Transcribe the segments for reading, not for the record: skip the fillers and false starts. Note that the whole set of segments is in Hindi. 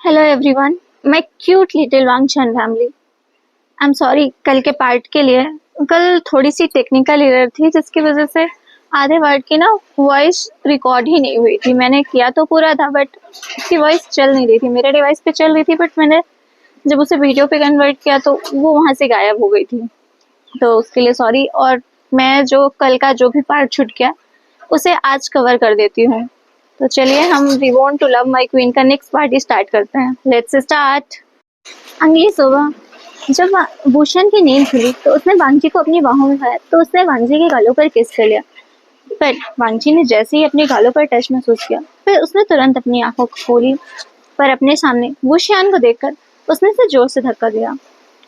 Hello everyone, my cute little Wangshan family. I am sorry कल के पार्ट के लिए। कल थोड़ी सी टेक्निकल एरर थी जिसकी वजह से आधे वर्ड की ना वॉइस रिकॉर्ड ही नहीं हुई थी। मैंने किया तो पूरा था बट उसकी वॉइस चल नहीं रही थी, मेरे डिवाइस पे चल रही थी बट मैंने जब उसे वीडियो पे कन्वर्ट किया तो वो वहाँ से गायब हो गई थी। तो उसके लिए सॉरी। और मैं जो कल का जो भी पार्ट छूट गया उसे आज कवर कर देती हूँ। तो चलिए हम we want to love my queen का नेक्स्ट पार्ट स्टार्ट करते हैं। Let's start. अगली सुबह जब भूषण की नींद खुली तो उसने वांगजी को अपनी बाहों में उठाया तो उसने वांगजी के गालों पर किस कर लिया। पर वांगजी ने जैसे ही अपने गालों पर टच महसूस किया फिर उसने तुरंत अपनी आंखों को खोली, पर अपने सामने वुशियान को देखकर उसने उसे जोर से धक्का दिया।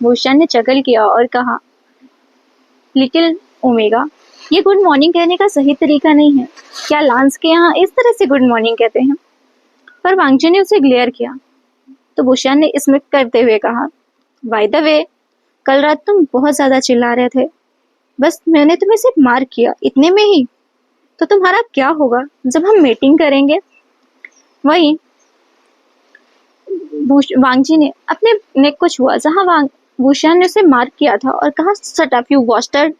वुशियान ने चकल किया और कहा, लिटिल ओमेगा, ये गुड मॉर्निंग कहने का सही तरीका नहीं है। क्या लांस के यहाँ इस तरह से गुड मॉर्निंग कहते हैं? पर वांगजी ने उसे ग्लेयर किया तो वुशियान ने स्मित करते हुए कहा, बाय द वे, कल रात तुम बहुत ज्यादा चिल्ला रहे थे। बस मैंने तुम्हें सिर्फ मार किया, इतने में ही। तो तुम्हारा क्या होगा जब हम मीटिंग करेंगे? वहीं वांगजी ने अपने नेक को छुआ जहां वुशियान ने उसे मार किया था और कहा, शट अप यू बास्टर्ड।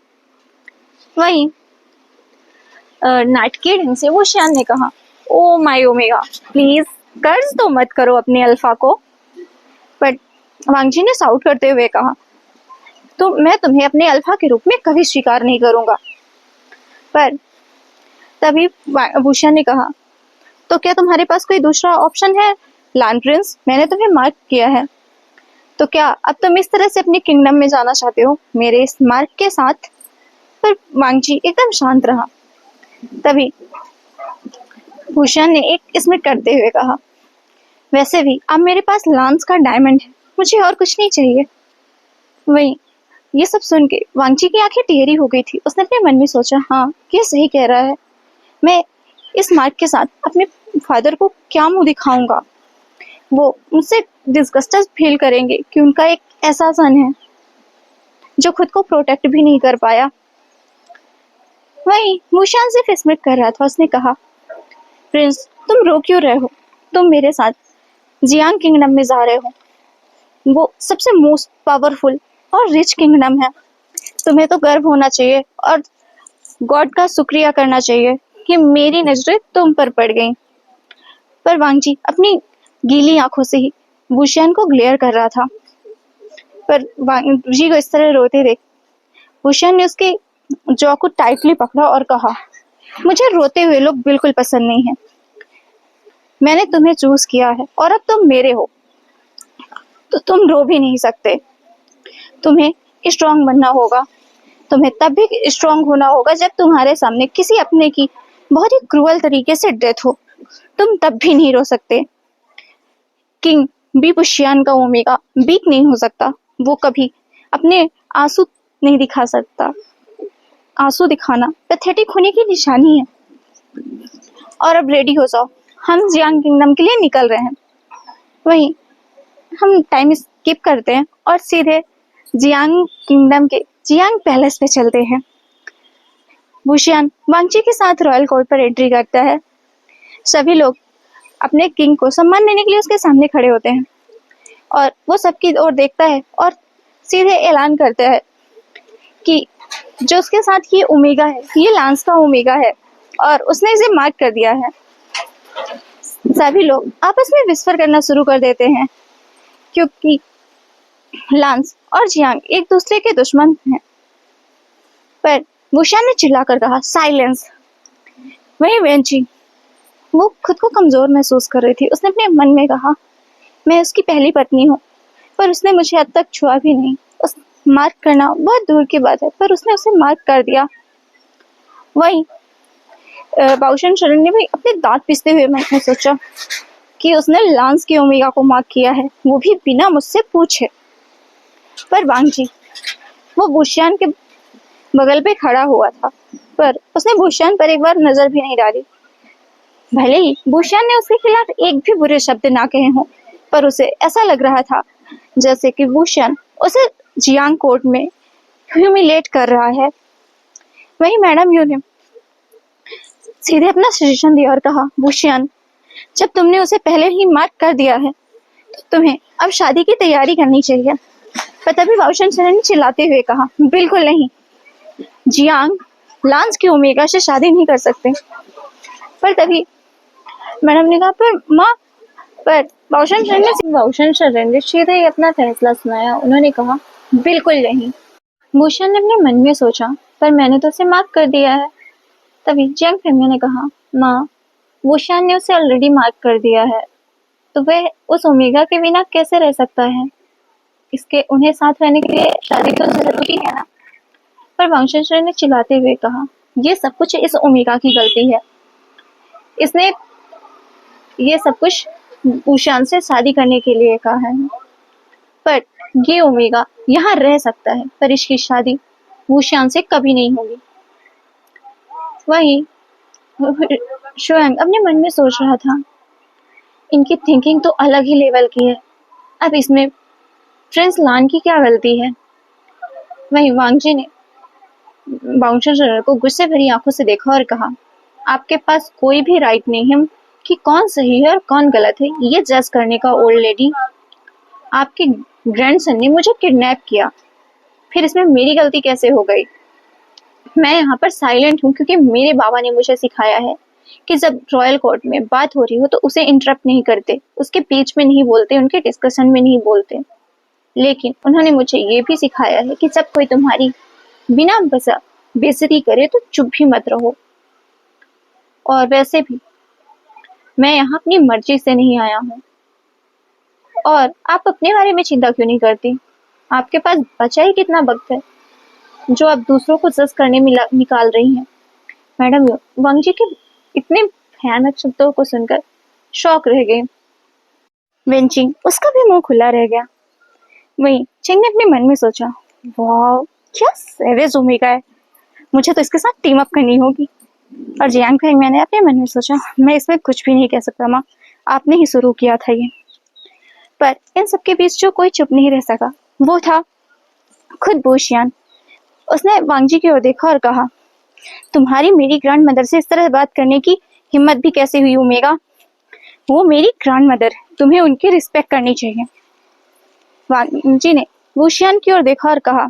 वहीं नाइट के ढंग से वुशियान ने कहा, ओ माय ओमेगा, प्लीज कर्ज तो मत करो अपने अल्फा को। बट वांगजी ने साउट करते हुए कहा, तो मैं तुम्हें अपने अल्फा के रूप में कभी स्वीकार नहीं करूंगा। पर तभी भूषण ने कहा, तो क्या तुम्हारे पास कोई दूसरा ऑप्शन है? लान प्रिंस, मैंने तुम्हें मार्क किया है, तो क्या अब तुम इस तरह से अपने किंगडम में जाना चाहते हो मेरे इस मार्क के साथ? पर वांगजी एकदम शांत रहा। तभी भूषण ने एक स्मित करते हुए कहा, वैसे भी अब मेरे पास लांस का डायमंड है, मुझे और कुछ नहीं चाहिए। वही ये सब सुन के वांगजी की आंखें टेढ़ी हो गई थी। उसने अपने मन में सोचा, हाँ ये सही कह रहा है, मैं इस मार्क के साथ अपने फादर को क्या मुंह दिखाऊंगा? वो मुझसे डिस्गस्टेड फील करेंगे कि उनका एक ऐसा सन है जो खुद को प्रोटेक्ट भी नहीं कर पाया। वही मुशान से फिस्मित कर रहा था। उसने कहा, प्रिंस तुम रो क्यों रहे हो? तुम मेरे साथ जियांग किंगडम में जा रहे हो। वो सबसे मोस्ट पावरफुल और रिच किंगडम है। तुम्हें तो गर्व होना चाहिए और गॉड का शुक्रिया करना चाहिए कि मेरी नजरें तुम पर पड़ गईं। पर वांगजी अपनी गीली आंखों से ही वुशियान को ग्लेयर कर रहा था। पर वांगजी को इस तरह रोते देख वुशियान ने उसके जॉ को टाइटली पकड़ा और कहा, मुझे रोते हुए लोग बिल्कुल पसंद नहीं है। मैंने तुम्हें चूज किया है और अब तुम मेरे हो, तो तुम रो भी नहीं सकते। तुम्हें स्ट्रांग बनना होगा। तुम्हें तब भी स्ट्रांग होना होगा जब तुम्हारे सामने किसी अपने की बहुत ही क्रूअल तरीके से डेथ हो। तुम तब भी नहीं रो सकते। किंग बी पुशियान का ओमेगा वीक नहीं हो सकता। वो कभी अपने आंसू नहीं दिखा सकता। आंसू दिखाना पैथेटिक होने की निशानी है। और अब रेडी हो जाओ, हम जियांग किंगडम के लिए निकल रहे हैं। वहीं हम टाइम स्किप करते हैं और सीधे जियांग किंगडम के जियांग पैलेस पे चलते हैं। वुशियान वांगजी के साथ रॉयल कोर्ट पर एंट्री करता है। सभी लोग अपने किंग को सम्मान देने के लिए उसके सामने खड़े होते हैं और वो सबकी ओर देखता है और सीधे ऐलान करता है कि जो उसके साथ ये ओमेगा है, ये लांस का ओमेगा है और उसने इसे मार्क कर दिया है। सभी लोग आपस में विस्पर करना शुरू कर देते हैं क्योंकि लांस और जियांग एक दूसरे के दुश्मन हैं। पर वुशियान ने चिल्लाकर कहा, साइलेंस। वहीं वेंची वो खुद को कमजोर महसूस कर रही थी। उसने अपने मन में कहा, मैं उसकी पहली पत्नी हूँ पर उसने मुझे अब तक छुआ भी नहीं। उस मार्क करना बहुत दूर की बात है, पर उसने उसे मार्क कर दिया। वहीं बाउशन शरण ने भी अपने दांत पीसते हुए मन में सोचा कि उसने लांस के ओमेगा को मार्क किया है, वो भी बिना मुझसे पूछे। पर वांगजी वो वुशियान के बगल पे खड़ा हुआ था, पर उसने वुशियान पर एक बार नजर भी नहीं डाली। भले ही वुशियान ने उसके खिलाफ एक भी बुरे शब्द ना कहे हों, पर उसे ऐसा लग रहा था जैसे कि वुशियान उसे जियांग कोर्ट में ह्यूमिलेट कर रहा है। वही मैडम यू ने सीधे अपना सजेशन दिया और कहा, वुशियान जब तुमने उसे पहले ही मार्क कर दिया है तुम्हें अब शादी की तैयारी करनी चाहिए। पर तभी बाउशन ने चिल्लाते हुए कहा, बिल्कुल नहीं, जियांग लांस की ओमेगा से शादी नहीं कर सकते। पर तभी मैडम ने कहा, पर माँ, पर बाउशन ने सीधे ही अपना फैसला सुनाया। उन्होंने कहा, बिल्कुल नहीं। भूषण ने अपने मन में सोचा, पर मैंने तो उसे माफ कर दिया है। तभी जियांग फेमिया ने कहा, माँ, भूषण ने उसे ऑलरेडी माफ कर दिया है, तो वह उस ओमेगा के बिना कैसे रह सकता है? इसके उन्हें साथ रहने के लिए शादी तो जरूरी है ना। पर वंशेश्वर ने चिल्लाते हुए कहा, ये सब कुछ इस ओमेगा की गलती है। इसने ये सब कुछ ऊशान से शादी करने के लिए कहा है। पर ये ओमेगा यहाँ रह सकता है, पर इसकी शादी ऊशान से कभी नहीं होगी। वहीं शुआंग अपने मन में सोच रहा था, इनकी थिंकिंग तो अलग ही लेवल की है। अब इसमें प्रिंस लान की क्या गलती है? वहीं वांगजी ने बाउंसर को गुस्से भरी आंखों से देखा और कहा, आपके पास कोई भी राइट नहीं है कि कौन सही है और कौन गलत है ये जज करने का, ओल्ड लेडी। आपके ग्रैंडसन ने मुझे किडनैप किया, फिर इसमें मेरी गलती कैसे हो गई? मैं यहाँ पर साइलेंट हूँ क्योंकि मेरे बाबा ने मुझे सिखाया है कि जब रॉयल कोर्ट में बात हो रही हो तो उसे इंटरप्ट नहीं करते, उसके बीच में नहीं बोलते, उनके डिस्कशन में नहीं बोलते। लेकिन उन्होंने मुझे ये भी सिखाया है कि जब कोई तुम्हारी बिना वजह बेइज्जती करे तो चुप भी मत रहो। और वैसे भी मैं यहाँ अपनी मर्जी से नहीं आया हूँ। और आप अपने बारे में चिंता क्यों नहीं करती? आपके पास बचा ही कितना वक्त है जो आप दूसरों को जज करने में निकाल रही हैं। मैडम वांग जी के इतने भयानक शब्दों को सुनकर शॉक रह गए। वेंचिंग उसका भी मुंह खुला रह गया। वहीं चिंग ने अपने मन में सोचा, वाह, क्या सेवेज ओमेगा है, मुझे तो इसके साथ टीम अप करनी होगी। और जियांग फेंग मैंने अपने मन में सोचा, मैं इसमें कुछ भी नहीं कह सकता माँ, आपने ही शुरू किया था ये। पर इन सबके बीच जो कोई चुप नहीं रह सका वो था खुद बूशियान। उसने वांगजी की ओर देखा और कहा, तुम्हारी मेरी ग्रैंड मदर से इस तरह बात करने की हिम्मत भी कैसे हुई ओमेगा? वो मेरी ग्रैंड मदर, तुम्हें उनकी रिस्पेक्ट करनी चाहिए। वांगजी ने बूशियान की ओर देखा और कहा,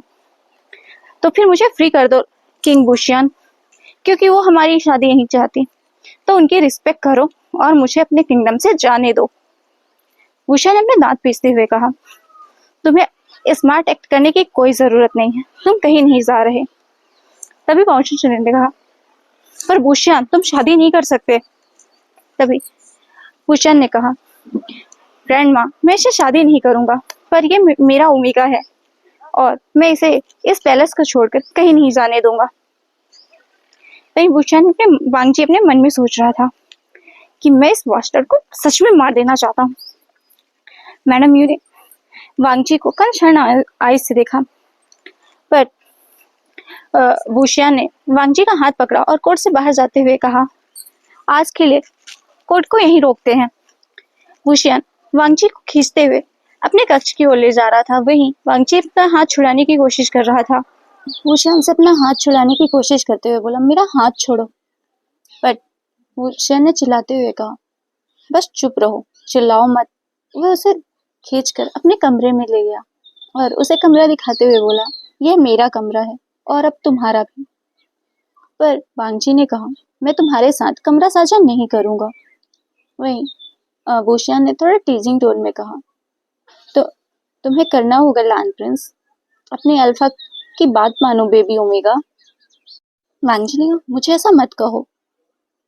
तो फिर मुझे फ्री कर दो किंग बूशियान, क्योंकि वो हमारी शादी नहीं चाहती, तो उनकी रिस्पेक्ट करो और मुझे अपने किंगडम से जाने दो। बूशियान ने अपने दांत पीसते हुए कहा, तुम्हें स्मार्ट एक्ट करने की कोई जरूरत नहीं है, तुम कहीं नहीं जा रहे। तभी बाउंसर ने कहा, पर बूशियान तुम शादी नहीं कर सकते। तभी बूशियान ने कहा, ग्रैंड माँ, मैं इसे शादी नहीं करूंगा, पर ये मेरा ओमेगा है और मैं इसे इस पैलेस को छोड़कर कहीं नहीं जाने दूंगा। वहीं बूशियान अपने वांगजी अपने मन में सोच रहा था कि मैं इस वास्टर को सच में मार देना चाहता हूँ। मैडम यू ने वांगजी को कंसर्न आइज से देखा, पर बूशियान ने वांगजी का हाथ पकड़ा और कोर्ट से बाहर जाते हुए कहा, आज के लिए कोर्ट को यहीं रोकते हैं। बूशियान वांगजी को खींचते हुए अपने कक्ष की ओर ले जा रहा था। वहीं वांगजी अपना हाथ छुड़ाने की कोशिश कर रहा था। बूशियान से अपना हाथ छुड़ाने की कोशिश करते हुए बोला, मेरा हाथ छोड़ो। पर बूशियान ने चिल्लाते हुए कहा, बस चुप रहो, चिल्लाओ मत। वह उसे खींचकर अपने कमरे में ले गया और उसे कमरा दिखाते हुए बोला, यह मेरा कमरा है और अब तुम्हारा भी। पर वांगजी ने कहा, मैं तुम्हारे साथ कमरा साझा नहीं करूंगा। वहीं बूशियान ने थोड़ा टीजिंग टोन में कहा, तो तुम्हें करना होगा लान प्रिंस, अपने अल्फा की बात मानो बेबी ओमेगा। वांगजी ने कहा, मुझे ऐसा मत कहो।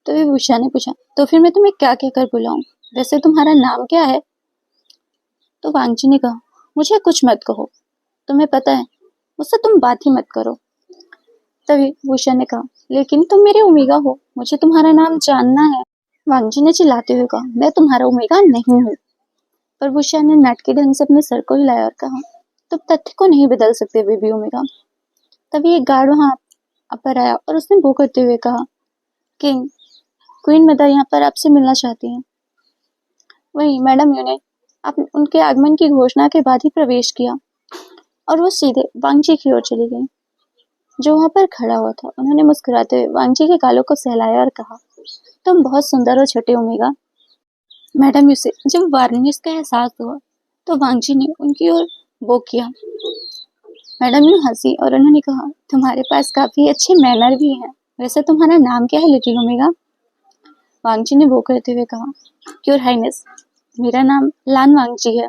तो भी बूशियान ने पूछा, तो फिर मैं तुम्हें क्या कहकर बुलाऊं? वैसे तुम्हारा नाम क्या है? तो वांगजी ने कहा, मुझे कुछ मत कहो, तुम्हें पता है मुझसे तुम बात ही मत करो। तभी बूशियान ने कहा, लेकिन तुम मेरे ओमेगा हो, मुझे तुम्हारा नाम जानना है। वांगजी ने चिल्लाते हुए कहा, मैं तुम्हारा ओमेगा नहीं हूँ। पर बूशियान ने नाटकी ढंग से अपने सर को हिलाया और कहा, तुम तथ्य को नहीं बदल सकते बेबी ओमेगा। तभी एक गार्ड वहां पर आया और उसने वो करते हुए कहा, किंग, क्वीन मदर यहाँ पर आपसे मिलना चाहती हैं। वहीं मैडम यू ने उनके आगमन की घोषणा के बाद ही प्रवेश किया और वो सीधे वांगजी की ओर चली गई जो वहां पर खड़ा हुआ था। उन्होंने मुस्कुराते हुए वांगजी के गालों को सहलाया और कहा, तुम बहुत सुंदर हो छोटे ओमेगा। मैडम यू से जब वार्निश का एहसास हुआ तो वांगजी ने उनकी ओर वो किया। मैडम यूं हंसी और उन्होंने कहा, तुम्हारे पास काफी अच्छे मैनर भी हैं। वैसे तुम्हारा नाम क्या है लिटिल ओमेगा? वांगजी ने वो करते हुए कहा, योर हाइनेस, मेरा नाम लान वांगजी है।